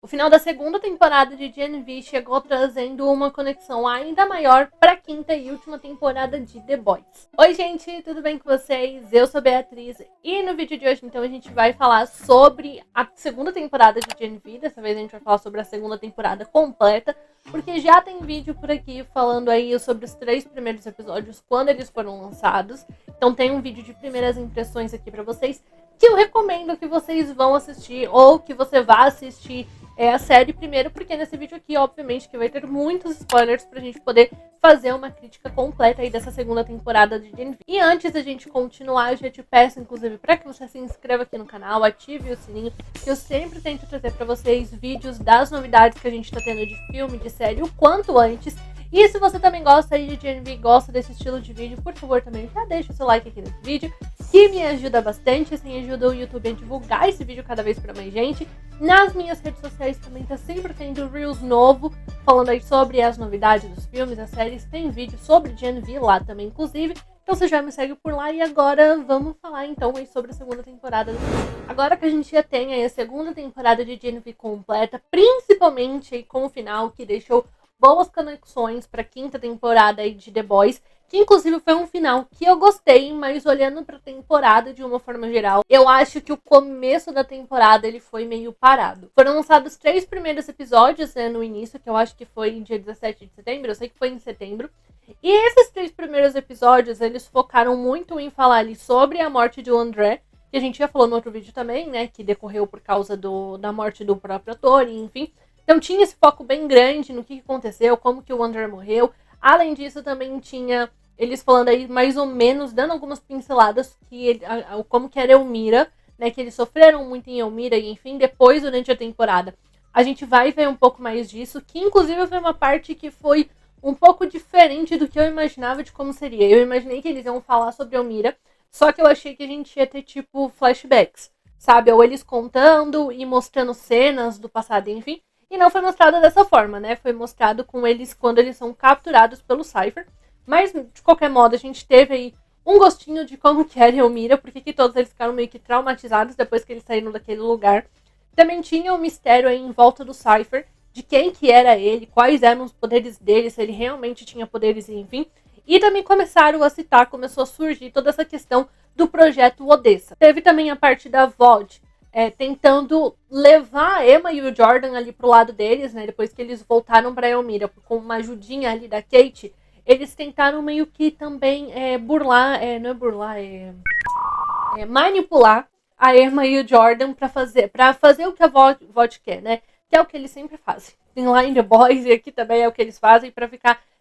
final da segunda temporada de Gen V chegou trazendo uma conexão ainda maior para a quinta e última temporada de The Boys. Oi gente, tudo bem com vocês? Eu sou Beatriz e no vídeo de hoje então a gente vai falar sobre a segunda temporada de Gen V. Dessa vez a gente vai falar sobre a segunda temporada completa, porque já tem vídeo por aqui falando aí sobre os 3 primeiros episódios quando eles foram lançados. Então tem um vídeo de primeiras impressões aqui para vocês que eu recomendo que vocês vão assistir ou que você vá assistir a série primeiro, porque nesse vídeo aqui, obviamente, que vai ter muitos spoilers pra gente poder fazer uma crítica completa aí dessa segunda temporada de Gen V. E antes da gente continuar, eu já te peço, inclusive, para que você se inscreva aqui no canal, ative o sininho, que eu sempre tento trazer pra vocês vídeos das novidades que a gente tá tendo de filme, de série, o quanto antes. E se você também gosta aí de Gen V, gosta desse estilo de vídeo, por favor, também já deixa o seu like aqui nesse vídeo, que me ajuda bastante, assim ajuda o YouTube a divulgar esse vídeo cada vez pra mais gente. Nas minhas redes sociais também tá sempre tendo Reels novo, falando aí sobre as novidades dos filmes, das séries, tem vídeo sobre Gen V lá também, inclusive. Então você já me segue por lá e agora vamos falar então aí sobre a segunda temporada. Agora que a gente já tem aí a segunda temporada de Gen V completa, principalmente aí com o final que deixou boas conexões para a quinta temporada aí de The Boys, que inclusive foi um final que eu gostei, mas olhando para a temporada de uma forma geral, eu acho que o começo da temporada ele foi meio parado. Foram lançados 3 primeiros episódios no início, que eu acho que foi dia 17 de setembro, eu sei que foi em setembro. E esses 3 primeiros episódios, eles focaram muito em falar ali sobre a morte do André, que a gente já falou no outro vídeo também, né, que decorreu por causa da morte do próprio ator, e enfim. Então tinha esse foco bem grande no que aconteceu, como que o André morreu. Além disso, também tinha eles falando aí mais ou menos, dando algumas pinceladas como que era Elmira, né? Que eles sofreram muito em Elmira e enfim, depois durante a temporada. A gente vai ver um pouco mais disso, que inclusive foi uma parte que foi um pouco diferente do que eu imaginava de como seria. Eu imaginei que eles iam falar sobre Elmira, só que eu achei que a gente ia ter tipo flashbacks, sabe? Ou eles contando e mostrando cenas do passado, enfim. E não foi mostrado dessa forma, né? Foi mostrado com eles quando eles são capturados pelo Cypher. Mas, de qualquer modo, a gente teve aí um gostinho de como que era Elmira, porque que todos eles ficaram meio que traumatizados depois que eles saíram daquele lugar. Também tinha um mistério aí em volta do Cypher, de quem que era ele, quais eram os poderes dele, se ele realmente tinha poderes, enfim. E também começou a surgir toda essa questão do projeto Odessa. Teve também a parte da VOD, tentando levar a Emma e o Jordan ali pro lado deles, né? Depois que eles voltaram pra Elmira, com uma ajudinha ali da Kate, eles tentaram meio que também manipular a Emma e o Jordan pra fazer o que a VOD quer, né? Que é o que eles sempre fazem. Tem lá em The Boys e aqui também é o que eles fazem pra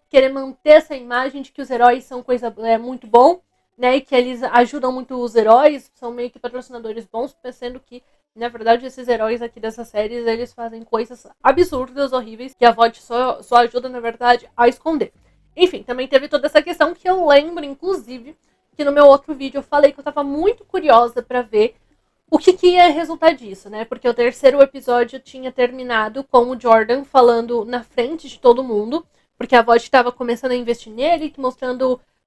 querer manter essa imagem de que os heróis são coisa muito bom, né, e que eles ajudam muito os heróis, são meio que patrocinadores bons, pensando que, na verdade, esses heróis aqui dessas séries, eles fazem coisas absurdas, horríveis, que a VOD só ajuda, na verdade, a esconder. Enfim, também teve toda essa questão que eu lembro, inclusive, que no meu outro vídeo eu falei que eu tava muito curiosa pra ver o que ia resultar disso, né, porque o terceiro episódio tinha terminado com o Jordan falando na frente de todo mundo, porque a VOD estava começando a investir nele,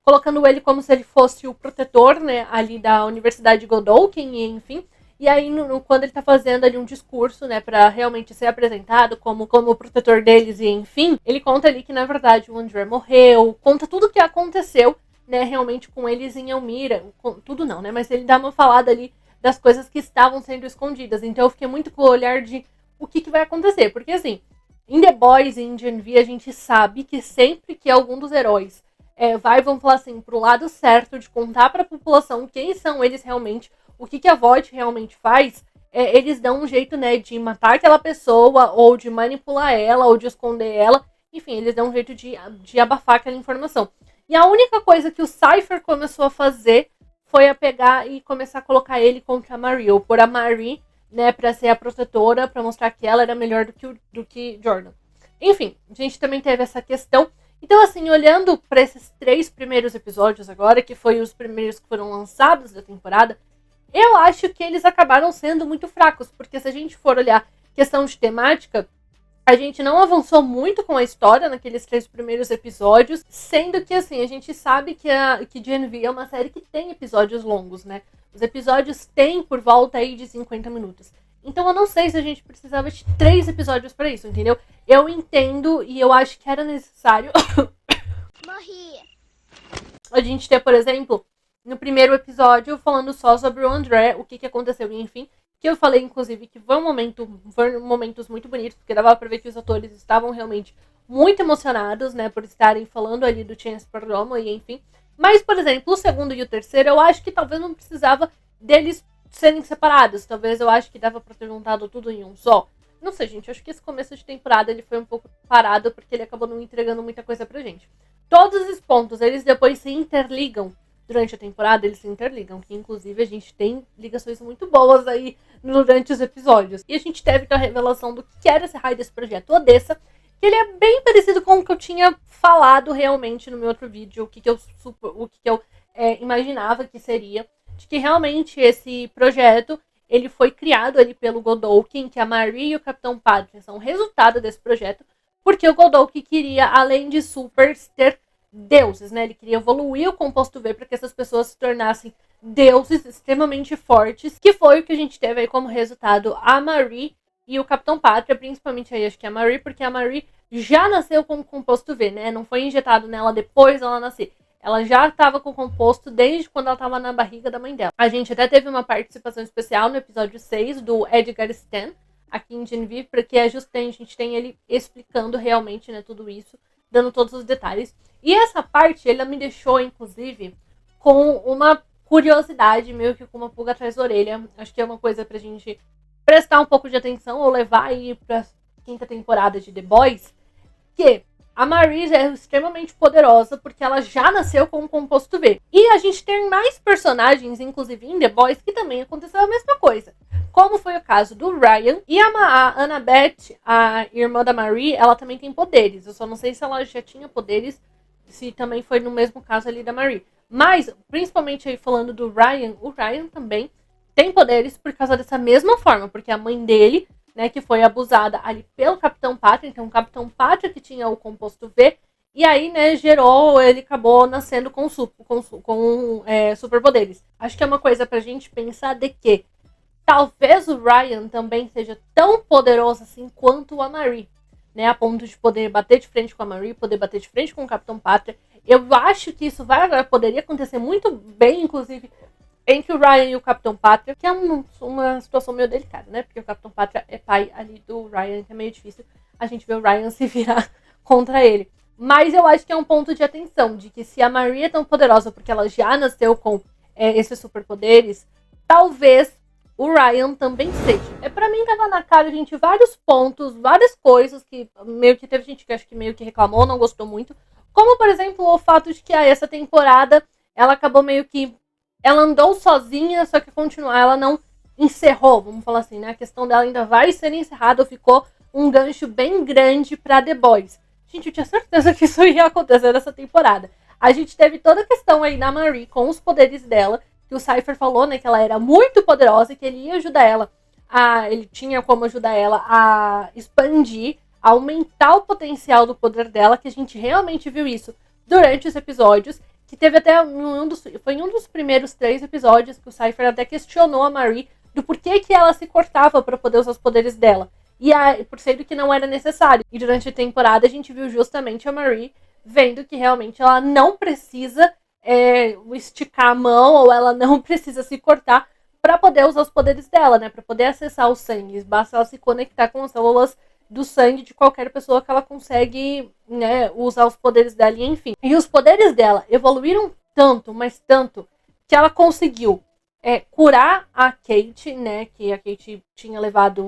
colocando ele como se ele fosse o protetor, né, ali da Universidade Godolphin, e enfim. E aí, quando ele tá fazendo ali um discurso, né, pra realmente ser apresentado como o protetor deles, e enfim, ele conta ali que, na verdade, o André morreu, conta tudo o que aconteceu, né, realmente com eles em Elmira. Tudo não, né, mas ele dá uma falada ali das coisas que estavam sendo escondidas. Então eu fiquei muito com o olhar de o que vai acontecer. Porque, assim, em The Boys e em Gen V, a gente sabe que sempre que algum dos heróis vamos falar assim, pro lado certo de contar pra população quem são eles realmente, o que a VOD realmente faz, eles dão um jeito, né, de matar aquela pessoa, ou de manipular ela, ou de esconder ela, enfim, eles dão um jeito de abafar aquela informação. E a única coisa que o Cypher começou a fazer foi a pegar e começar a colocar ele contra a Marie, ou pôr a Marie, né, pra ser a protetora, pra mostrar que ela era melhor do que Jordan. Enfim, a gente também teve essa questão. Então, assim, olhando para esses 3 primeiros episódios agora, que foi os primeiros que foram lançados da temporada, eu acho que eles acabaram sendo muito fracos, porque se a gente for olhar questão de temática, a gente não avançou muito com a história naqueles 3 primeiros episódios, sendo que, assim, a gente sabe que Gen V é uma série que tem episódios longos, né? Os episódios têm por volta aí de 50 minutos. Então eu não sei se a gente precisava de 3 episódios pra isso, entendeu? Eu entendo e eu acho que era necessário a gente ter, por exemplo, no primeiro episódio, falando só sobre o André, o que aconteceu, enfim. Que eu falei, inclusive, que foram momentos muito bonitos, porque dava pra ver que os atores estavam realmente muito emocionados, né, por estarem falando ali do Chance Perdomo e enfim. Mas, por exemplo, o segundo e o terceiro, eu acho que talvez não precisava deles serem separados. Talvez eu acho que dava pra ter juntado tudo em um só. Não sei, gente, eu acho que esse começo de temporada ele foi um pouco parado, porque ele acabou não entregando muita coisa pra gente. Todos os pontos, eles depois se interligam. Durante a temporada, eles se interligam, que inclusive a gente tem ligações muito boas aí durante os episódios. E a gente teve a revelação do que era esse raio desse projeto Odessa, que ele é bem parecido com o que eu tinha falado realmente no meu outro vídeo, o que eu imaginava que seria, de que realmente esse projeto, ele foi criado ali pelo Godolkin, que a Marie e o Capitão Pátria são resultado desse projeto, porque o Godolkin queria, além de supers, ter deuses, né? Ele queria evoluir o composto V para que essas pessoas se tornassem deuses extremamente fortes, que foi o que a gente teve aí como resultado a Marie e o Capitão Pátria, principalmente aí acho que a Marie, porque a Marie já nasceu com o composto V, né? Não foi injetado nela depois dela nascer. Ela já estava com o composto desde quando ela estava na barriga da mãe dela. A gente até teve uma participação especial no episódio 6 do Edgar Stan, aqui em Genevieve, porque é justamente a gente tem ele explicando realmente, né, tudo isso, dando todos os detalhes. E essa parte, ela me deixou, inclusive, com uma curiosidade, meio que com uma pulga atrás da orelha. Acho que é uma coisa pra gente prestar um pouco de atenção ou levar aí pra 5ª temporada de The Boys, que a Marie é extremamente poderosa porque ela já nasceu com o composto V. E a gente tem mais personagens, inclusive em The Boys, que também aconteceu a mesma coisa. Como foi o caso do Ryan. E a Annabeth, a irmã da Marie, ela também tem poderes. Eu só não sei se ela já tinha poderes, se também foi no mesmo caso ali da Marie. Mas, principalmente aí falando do Ryan, o Ryan também tem poderes por causa dessa mesma forma. Porque a mãe dele, né, que foi abusada ali pelo Capitão Pátria, então o Capitão Pátria que tinha o composto V, e aí, né, ele acabou nascendo com superpoderes. Acho que é uma coisa pra gente pensar de que talvez o Ryan também seja tão poderoso assim quanto a Marie, né, a ponto de poder bater de frente com a Marie, poder bater de frente com o Capitão Pátria. Eu acho que isso poderia acontecer muito bem, inclusive, entre o Ryan e o Capitão Pátria, que é uma situação meio delicada, né? Porque o Capitão Pátria é pai ali do Ryan, que é meio difícil a gente ver o Ryan se virar contra ele. Mas eu acho que é um ponto de atenção, de que se a Marie é tão poderosa porque ela já nasceu com esses superpoderes, talvez o Ryan também seja. Pra mim tava na cara, gente, vários pontos, várias coisas que meio que teve gente que acho que meio que reclamou, não gostou muito. Como, por exemplo, o fato de que essa temporada, ela acabou meio que ela andou sozinha, só que ela não encerrou, vamos falar assim, né? A questão dela ainda vai ser encerrada, ficou um gancho bem grande pra The Boys. Gente, eu tinha certeza que isso ia acontecer nessa temporada. A gente teve toda a questão aí da Marie com os poderes dela, que o Cypher falou, né, que ela era muito poderosa e que ele ia ajudar ela, ele tinha como ajudar ela a expandir, a aumentar o potencial do poder dela, que a gente realmente viu isso durante os episódios. Que teve até foi em um dos primeiros 3 episódios que o Cypher até questionou a Marie do porquê que ela se cortava para poder usar os poderes dela. E por ser que não era necessário. E durante a temporada a gente viu justamente a Marie vendo que realmente ela não precisa esticar a mão ou ela não precisa se cortar para poder usar os poderes dela, né? Para poder acessar o sangue. Basta ela se conectar com as células do sangue de qualquer pessoa que ela consegue, né, usar os poderes dela, e enfim. E os poderes dela evoluíram tanto, mas tanto, que ela conseguiu curar a Kate, né, que a Kate tinha levado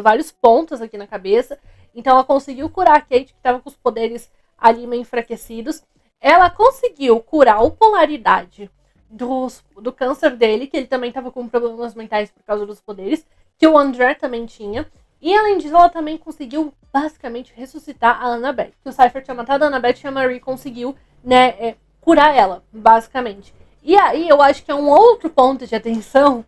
vários pontos aqui na cabeça. Então ela conseguiu curar a Kate, que estava com os poderes ali meio enfraquecidos. Ela conseguiu curar a polaridade do câncer dele, que ele também estava com problemas mentais por causa dos poderes, que o André também tinha. E além disso, ela também conseguiu basicamente ressuscitar a Annabeth. Que o Cypher tinha matado a Annabeth e a Marie conseguiu, né, curar ela, basicamente. E aí eu acho que é um outro ponto de atenção,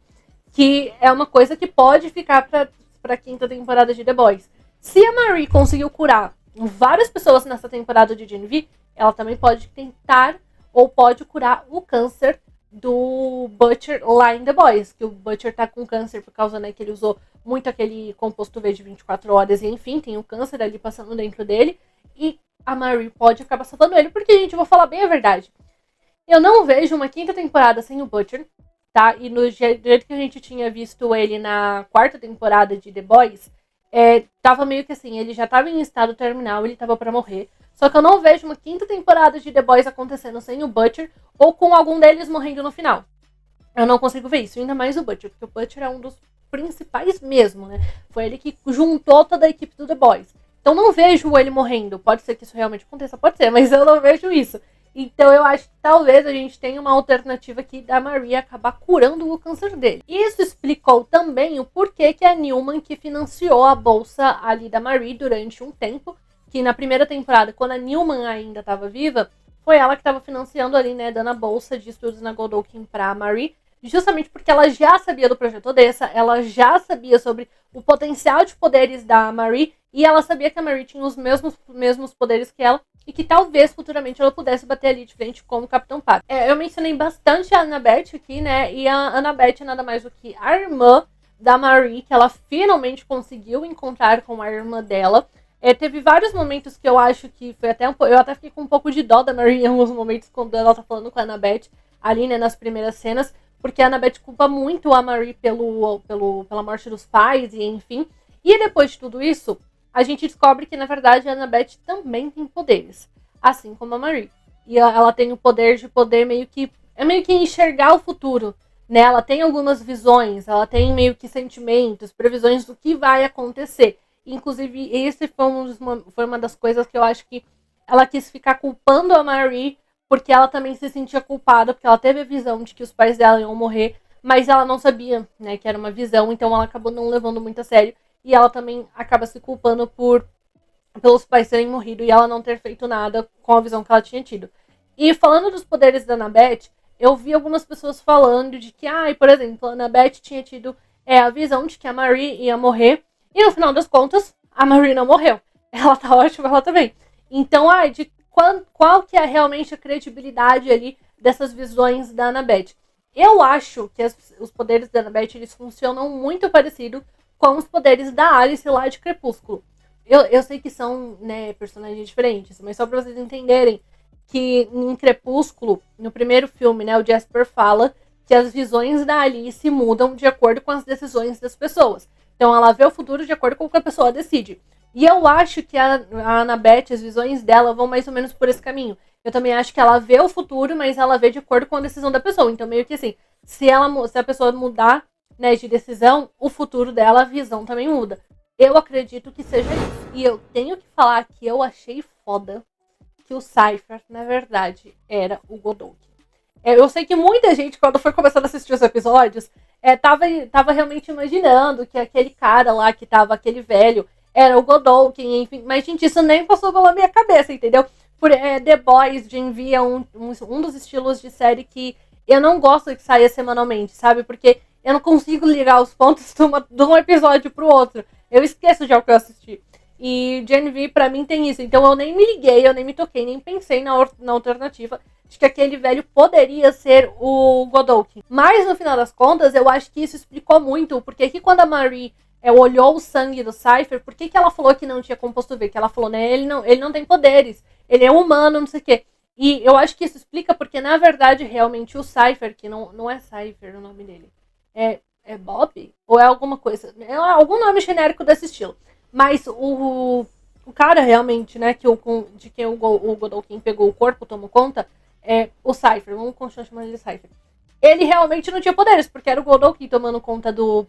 que é uma coisa que pode ficar pra 5ª temporada de The Boys. Se a Marie conseguiu curar várias pessoas nessa temporada de Genevieve, ela também pode tentar ou pode curar o câncer do Butcher lá em The Boys, que o Butcher tá com câncer por causa, né, que ele usou muito aquele composto V de 24 horas e enfim, tem o câncer ali passando dentro dele e a Marie pode acabar salvando ele, porque, gente, eu vou falar bem a verdade. Eu não vejo uma quinta temporada sem o Butcher, tá? E no jeito que a gente tinha visto ele na quarta temporada de The Boys, tava meio que assim, ele já tava em estado terminal, ele tava pra morrer. Só que eu não vejo uma quinta temporada de The Boys acontecendo sem o Butcher ou com algum deles morrendo no final. Eu não consigo ver isso, ainda mais o Butcher, porque o Butcher é um dos principais mesmo, né? Foi ele que juntou toda a equipe do The Boys. Então não vejo ele morrendo. Pode ser que isso realmente aconteça, pode ser, mas eu não vejo isso. Então eu acho que talvez a gente tenha uma alternativa aqui da Maria acabar curando o câncer dele. Isso explicou também o porquê que a Newman que financiou a bolsa ali da Marie durante um tempo, que na primeira temporada, quando a Newman ainda estava viva, foi ela que estava financiando ali, né, dando a bolsa de estudos na Godolphin para a Marie, justamente porque ela já sabia do Projeto Odessa, ela já sabia sobre o potencial de poderes da Marie, e ela sabia que a Marie tinha os mesmos poderes que ela, e que talvez futuramente ela pudesse bater ali de frente como Capitão Pátria. Eu mencionei bastante a Annabeth aqui, né, e a Annabeth é nada mais do que a irmã da Marie, que ela finalmente conseguiu encontrar com a irmã dela. Teve vários momentos que eu acho que foi até eu até fiquei com um pouco de dó da Marie em alguns momentos quando ela tá falando com a Annabeth ali, né, nas primeiras cenas, porque a Annabeth culpa muito a Marie pela morte dos pais e enfim. E depois de tudo isso, a gente descobre que, na verdade, a Annabeth também tem poderes, assim como a Marie. E ela tem o poder de poder meio que enxergar o futuro, né? Ela tem algumas visões, ela tem meio que sentimentos, previsões do que vai acontecer. Inclusive, esse foi uma das coisas que eu acho que ela quis ficar culpando a Marie, porque ela também se sentia culpada, porque ela teve a visão de que os pais dela iam morrer, mas ela não sabia, né, que era uma visão, então ela acabou não levando muito a sério. E ela também acaba se culpando pelos pais terem morrido e ela não ter feito nada com a visão que ela tinha tido. E falando dos poderes da Annabeth, eu vi algumas pessoas falando de que, por exemplo, a Annabeth tinha tido a visão de que a Marie ia morrer. E no final das contas, a Marie não morreu. Ela tá ótima, ela tá bem. Então, qual que é realmente a credibilidade ali dessas visões da Annabeth? Eu acho que os poderes da Annabeth, eles funcionam muito parecido com os poderes da Alice lá de Crepúsculo. Eu sei que são, né, personagens diferentes, mas só pra vocês entenderem que em Crepúsculo, no primeiro filme, né, o Jasper fala que as visões da Alice mudam de acordo com as decisões das pessoas. Então ela vê o futuro de acordo com o que a pessoa decide. E eu acho que a Annabeth, as visões dela vão mais ou menos por esse caminho. Eu também acho que ela vê o futuro, mas ela vê de acordo com a decisão da pessoa. Então meio que assim, se a pessoa mudar, né, de decisão, o futuro dela, a visão também muda. Eu acredito que seja isso. E eu tenho que falar que eu achei foda que o Cypher, na verdade, era o Godolphin. Eu sei que muita gente, quando foi começando a assistir os episódios, tava realmente imaginando que aquele cara lá, que tava aquele velho, era o Godolphin, enfim. Mas, gente, isso nem passou pela minha cabeça, entendeu? The Boys, de envia um dos estilos de série que eu não gosto que saia semanalmente, sabe? Porque eu não consigo ligar os pontos de um episódio pro outro. Eu esqueço de algo que eu assisti. E Gen V, pra mim, tem isso. Então eu nem me liguei, eu nem me toquei, nem pensei na alternativa de que aquele velho poderia ser o Godolphin. Mas, no final das contas, eu acho que isso explicou muito. Porque que quando a Marie olhou o sangue do Cypher, por que ela falou que não tinha composto V? Que ela falou, né, ele não tem poderes. Ele é humano, não sei o quê. E eu acho que isso explica porque, na verdade, realmente, o Cypher, que não é Cypher o nome dele, é Bob? Ou é alguma coisa? É algum nome genérico desse estilo. Mas o cara realmente, né, de quem o Godolphin pegou o corpo, tomou conta, o Cypher. Vamos continuar chamando ele de Cypher. Ele realmente não tinha poderes, porque era o Godolphin tomando conta do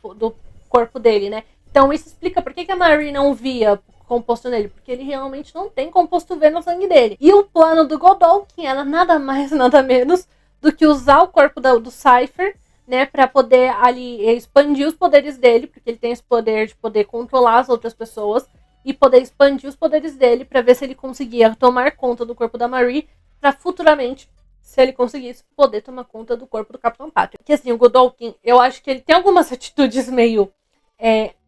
corpo dele, né? Então isso explica por que a Marie não via composto nele, porque ele realmente não tem composto V no sangue dele. E o plano do Godolphin era nada mais, nada menos do que usar o corpo do Cypher, né, pra poder ali expandir os poderes dele, porque ele tem esse poder de poder controlar as outras pessoas e poder expandir os poderes dele pra ver se ele conseguia tomar conta do corpo da Marie, pra futuramente, se ele conseguisse, poder tomar conta do corpo do Capitão Pátria. Porque assim, o Godolphin, eu acho que ele tem algumas atitudes meio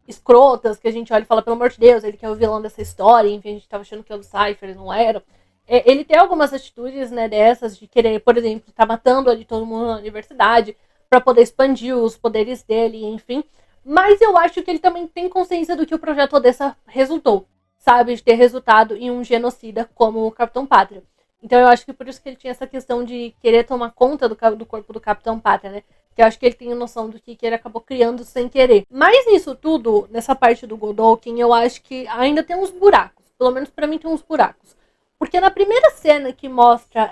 escrotas, que a gente olha e fala, pelo amor de Deus, ele que é o vilão dessa história, enfim, a gente tava achando que era o Cypher, não era. Ele tem algumas atitudes, né, dessas, de querer, por exemplo, estar matando ali todo mundo na universidade para poder expandir os poderes dele, enfim. Mas eu acho que ele também tem consciência do que o projeto Odessa resultou, sabe? De ter resultado em um genocida como o Capitão Pátria. Então eu acho que por isso que ele tinha essa questão de querer tomar conta do corpo do Capitão Pátria, né? Que eu acho que ele tem noção do que ele acabou criando sem querer. Mas nisso tudo, nessa parte do Godolkin, eu acho que ainda tem uns buracos. Pelo menos pra mim tem uns buracos. Porque na primeira cena que mostra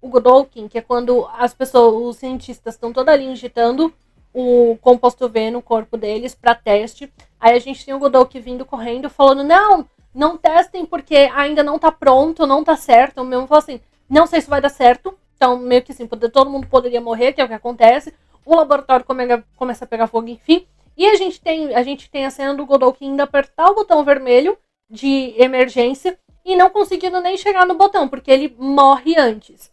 o Godolkin, que é quando as pessoas, os cientistas estão toda ali injetando o composto V no corpo deles para teste. Aí a gente tem o Godolkin vindo correndo, falando, não testem porque ainda não tá pronto, não tá certo. O mesmo falou assim, não sei se vai dar certo. Então, meio que assim, todo mundo poderia morrer, que é o que acontece. O laboratório começa a pegar fogo, enfim. E a gente tem a cena do Godolkin indo apertar o botão vermelho de emergência e não conseguindo nem chegar no botão, porque ele morre antes.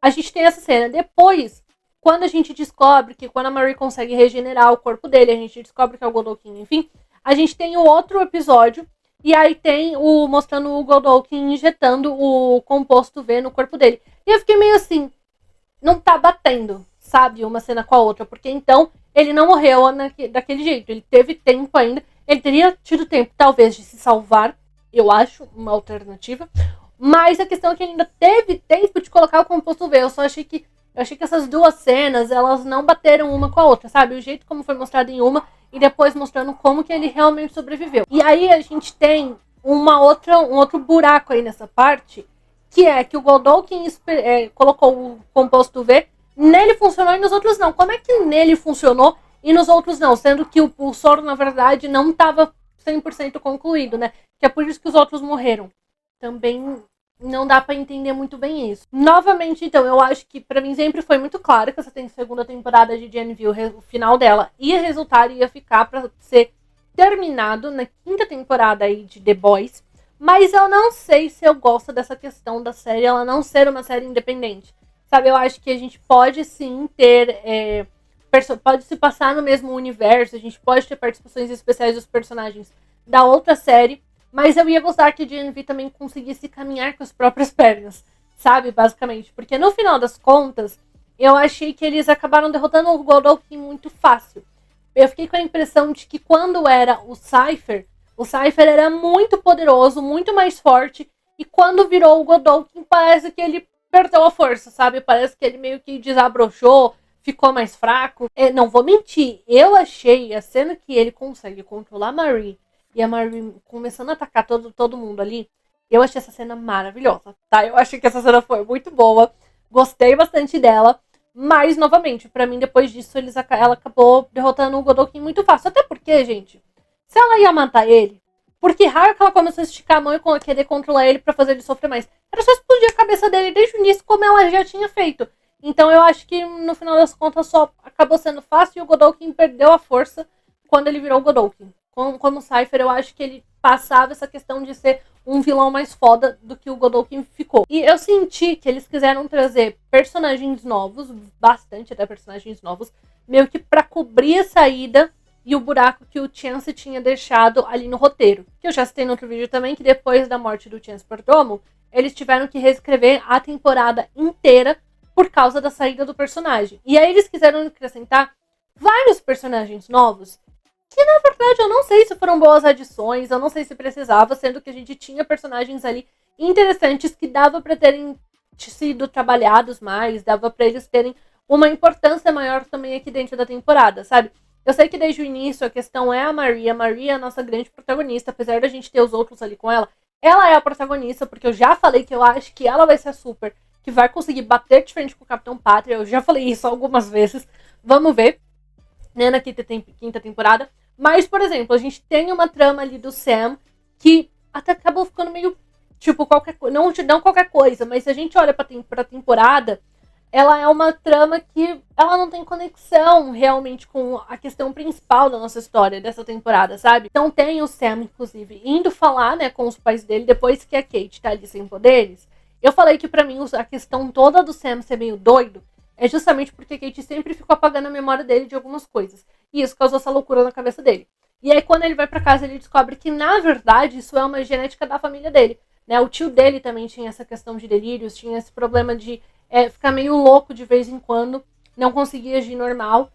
A gente tem essa cena. Depois, quando a gente descobre que quando a Marie consegue regenerar o corpo dele, a gente descobre que é o Godolkin, enfim, a gente tem o outro episódio, e aí tem mostrando o Godolkin injetando o composto V no corpo dele. E eu fiquei meio assim, não tá batendo, sabe, uma cena com a outra, porque então ele não morreu daquele jeito, ele teve tempo ainda, ele teria tido tempo, talvez, de se salvar, eu acho, uma alternativa, mas a questão é que ele ainda teve tempo de colocar o composto V. Eu achei que essas duas cenas, elas não bateram uma com a outra, sabe? O jeito como foi mostrado em uma e depois mostrando como que ele realmente sobreviveu. E aí a gente tem um outro buraco aí nessa parte, que é que o Godolkin colocou o composto V, nele funcionou e nos outros não. Como é que nele funcionou e nos outros não? Sendo que o soro, na verdade, não estava 100% concluído, né? Que é por isso que os outros morreram. Também não dá pra entender muito bem isso. Novamente, então, eu acho que pra mim sempre foi muito claro que essa segunda temporada de Genville, o final dela ia resultar e ia ficar pra ser terminado na quinta temporada aí de The Boys. Mas eu não sei se eu gosto dessa questão da série ela não ser uma série independente. Sabe, eu acho que a gente pode sim ter... pode se passar no mesmo universo, a gente pode ter participações especiais dos personagens da outra série, mas eu ia gostar que a GNV também conseguisse caminhar com as próprias pernas, sabe, basicamente. Porque no final das contas, eu achei que eles acabaram derrotando o Godolkin muito fácil. Eu fiquei com a impressão de que quando era o Cypher era muito poderoso, muito mais forte, e quando virou o Godolkin, parece que ele perdeu a força, sabe? Parece que ele meio que desabrochou, ficou mais fraco. Não vou mentir, eu achei a cena que ele consegue controlar a Marie e a Marie começando a atacar todo mundo ali, eu achei essa cena maravilhosa, tá? Eu achei que essa cena foi muito boa, gostei bastante dela, mas, novamente, pra mim, depois disso, ela acabou derrotando o Godolkin muito fácil. Até porque, gente, se ela ia matar ele, por que raio que ela começou a esticar a mão e querer controlar ele pra fazer ele sofrer mais? Era só explodir a cabeça dele desde o início, como ela já tinha feito. Então eu acho que, no final das contas, só acabou sendo fácil e o Godolkin perdeu a força quando ele virou o Godolkin. Como Cypher, eu acho que ele passava essa questão de ser um vilão mais foda do que o Godolkin ficou. E eu senti que eles quiseram trazer personagens novos, bastante até personagens novos, meio que pra cobrir a saída e o buraco que o Chance tinha deixado ali no roteiro. Que eu já citei no outro vídeo também, que depois da morte do Chance Perdomo, eles tiveram que reescrever a temporada inteira por causa da saída do personagem. E aí eles quiseram acrescentar vários personagens novos, que na verdade eu não sei se foram boas adições, eu não sei se precisava, sendo que a gente tinha personagens ali interessantes que dava para terem sido trabalhados mais, dava para eles terem uma importância maior também aqui dentro da temporada, sabe? Eu sei que desde o início a questão é a Marie é a nossa grande protagonista, apesar da gente ter os outros ali com ela é a protagonista, porque eu já falei que eu acho que ela vai ser a super, que vai conseguir bater de frente com o Capitão Pátria, eu já falei isso algumas vezes, vamos ver, né, na quinta temporada. Mas, por exemplo, a gente tem uma trama ali do Sam que até acabou ficando meio, tipo, não qualquer coisa, mas se a gente olha pra temporada, ela é uma trama que ela não tem conexão realmente com a questão principal da nossa história dessa temporada, sabe? Então tem o Sam, inclusive, indo falar, né, com os pais dele depois que a Kate tá ali sem poderes. Eu falei que pra mim a questão toda do Sam ser meio doido é justamente porque a Kate sempre ficou apagando a memória dele de algumas coisas. E isso causou essa loucura na cabeça dele. E aí, quando ele vai pra casa, ele descobre que, na verdade, isso é uma genética da família dele. né? O tio dele também tinha essa questão de delírios, tinha esse problema de ficar meio louco de vez em quando, não conseguia agir normal.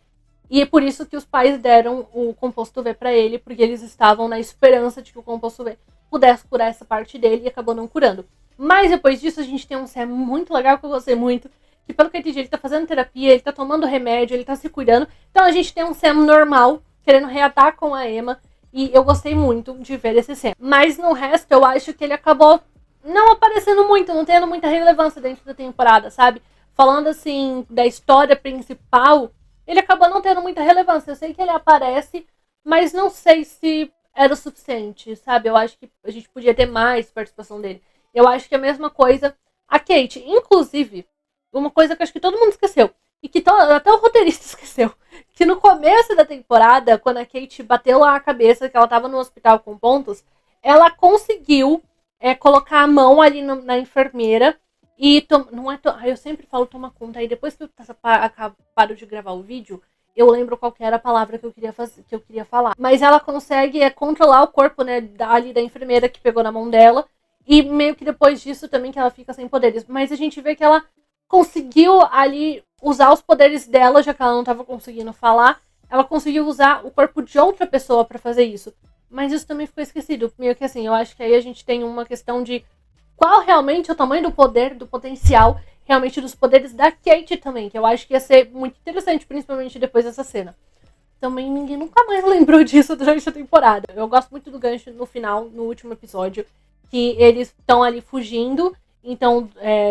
E é por isso que os pais deram o composto V pra ele, porque eles estavam na esperança de que o composto V pudesse curar essa parte dele e acabou não curando. Mas depois disso a gente tem um Sam muito legal que eu gostei muito, que pelo que eu entendi ele tá fazendo terapia, ele tá tomando remédio, ele tá se cuidando. Então a gente tem um Sam normal, querendo reatar com a Emma, e eu gostei muito de ver esse Sam. Mas no resto eu acho que ele acabou não aparecendo muito, não tendo muita relevância dentro da temporada, sabe? Falando assim, da história principal, ele acabou não tendo muita relevância. Eu sei que ele aparece, mas não sei se era o suficiente, sabe? Eu acho que a gente podia ter mais participação dele. Eu acho que a mesma coisa a Kate. Inclusive, uma coisa que eu acho que todo mundo esqueceu, e que até o roteirista esqueceu, que no começo da temporada, quando a Kate bateu lá a cabeça, que ela tava no hospital com pontos, ela conseguiu colocar a mão ali na enfermeira e não é eu sempre falo toma conta. Aí depois que eu paro de gravar o vídeo, eu lembro qual que era a palavra que eu queria falar. Mas ela consegue controlar o corpo, né, ali da enfermeira que pegou na mão dela. E meio que depois disso também que ela fica sem poderes. Mas a gente vê que ela conseguiu ali usar os poderes dela, já que ela não estava conseguindo falar. Ela conseguiu usar o corpo de outra pessoa para fazer isso. Mas isso também ficou esquecido. Meio que assim, eu acho que aí a gente tem uma questão de qual realmente é o tamanho do poder, do potencial, realmente dos poderes da Kate também. Que eu acho que ia ser muito interessante, principalmente depois dessa cena. Também ninguém nunca mais lembrou disso durante a temporada. Eu gosto muito do gancho no final, no último episódio, que eles estão ali fugindo. Então,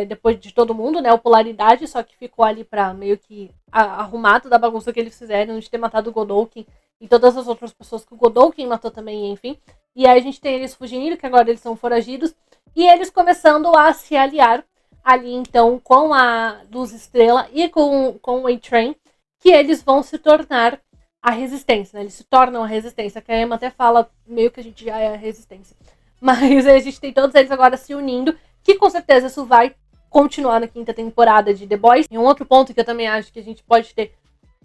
depois de todo mundo, né, o Polaridade, só que ficou ali pra meio que arrumar toda a bagunça que eles fizeram de ter matado o Godolkin e todas as outras pessoas que o Godolkin matou também, enfim. E aí a gente tem eles fugindo, que agora eles são foragidos, e eles começando a se aliar ali, então, com a Luz Estrela e com o A-Train, que eles vão se tornar a Resistência, né? Eles se tornam a Resistência, que a Emma até fala meio que a gente já é a Resistência. Mas a gente tem todos eles agora se unindo, que com certeza isso vai continuar na quinta temporada de The Boys. E um outro ponto que eu também acho que a gente pode ter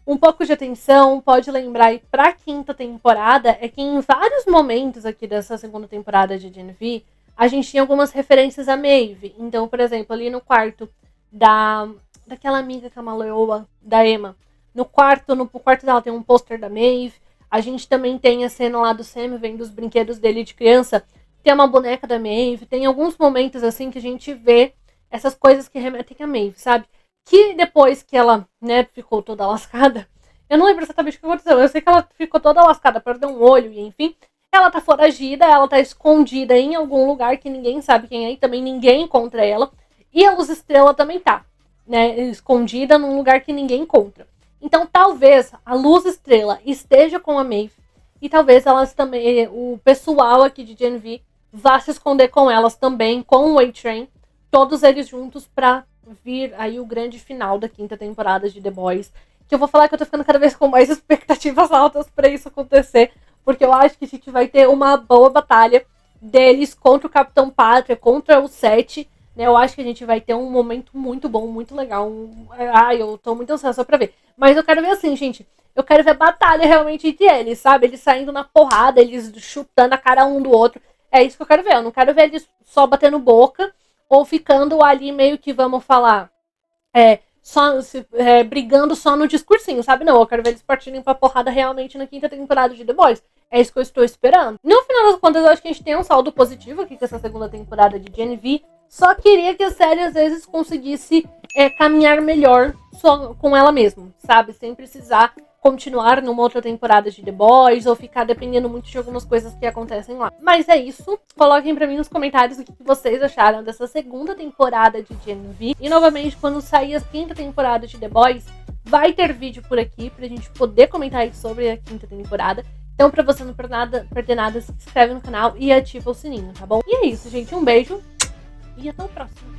um pouco de atenção, pode lembrar aí pra quinta temporada, é que em vários momentos aqui dessa segunda temporada de Gen V, a gente tinha algumas referências a Maeve. Então, por exemplo, ali no quarto daquela amiga camaleoa da Emma, no quarto dela tem um pôster da Maeve. A gente também tem a cena lá do Sam vendo os brinquedos dele de criança. Tem uma boneca da Maeve. Tem alguns momentos assim que a gente vê essas coisas que remetem a Maeve, sabe? Que depois que ela, né, ficou toda lascada, eu não lembro exatamente o que aconteceu. Eu sei que ela ficou toda lascada, perdeu um olho e enfim. Ela tá foragida, ela tá escondida em algum lugar que ninguém sabe quem é e também ninguém encontra ela. E a Luz Estrela também tá, né, escondida num lugar que ninguém encontra. Então talvez a Luz Estrela esteja com a Maeve e talvez elas também, o pessoal aqui de Gen V vá se esconder com elas também, com o A-Train, todos eles juntos pra vir aí o grande final da quinta temporada de The Boys. Que eu vou falar que eu tô ficando cada vez com mais expectativas altas pra isso acontecer, porque eu acho que a gente vai ter uma boa batalha deles contra o Capitão Pátria, contra o Sete, né? Eu acho que a gente vai ter um momento muito bom, muito legal. Eu tô muito ansiosa pra ver. Mas eu quero ver assim, gente. Eu quero ver batalha realmente entre eles, sabe? Eles saindo na porrada, eles chutando a cara um do outro. É isso que eu quero ver. Eu não quero ver eles só batendo boca ou ficando ali meio que, vamos falar, brigando só no discursinho, sabe? Não, eu quero ver eles partindo pra porrada realmente na quinta temporada de The Boys. É isso que eu estou esperando. No final das contas, eu acho que a gente tem um saldo positivo aqui com essa segunda temporada de Gen V. Só queria que a série, às vezes, conseguisse caminhar melhor só com ela mesma, sabe? Sem precisar continuar numa outra temporada de The Boys ou ficar dependendo muito de algumas coisas que acontecem lá. Mas é isso. Coloquem pra mim nos comentários o que vocês acharam dessa segunda temporada de Gen V. E, novamente, quando sair a quinta temporada de The Boys, vai ter vídeo por aqui pra gente poder comentar aí sobre a quinta temporada. Então, pra você não perder nada, se inscreve no canal e ativa o sininho, tá bom? E é isso, gente. Um beijo e até o próximo.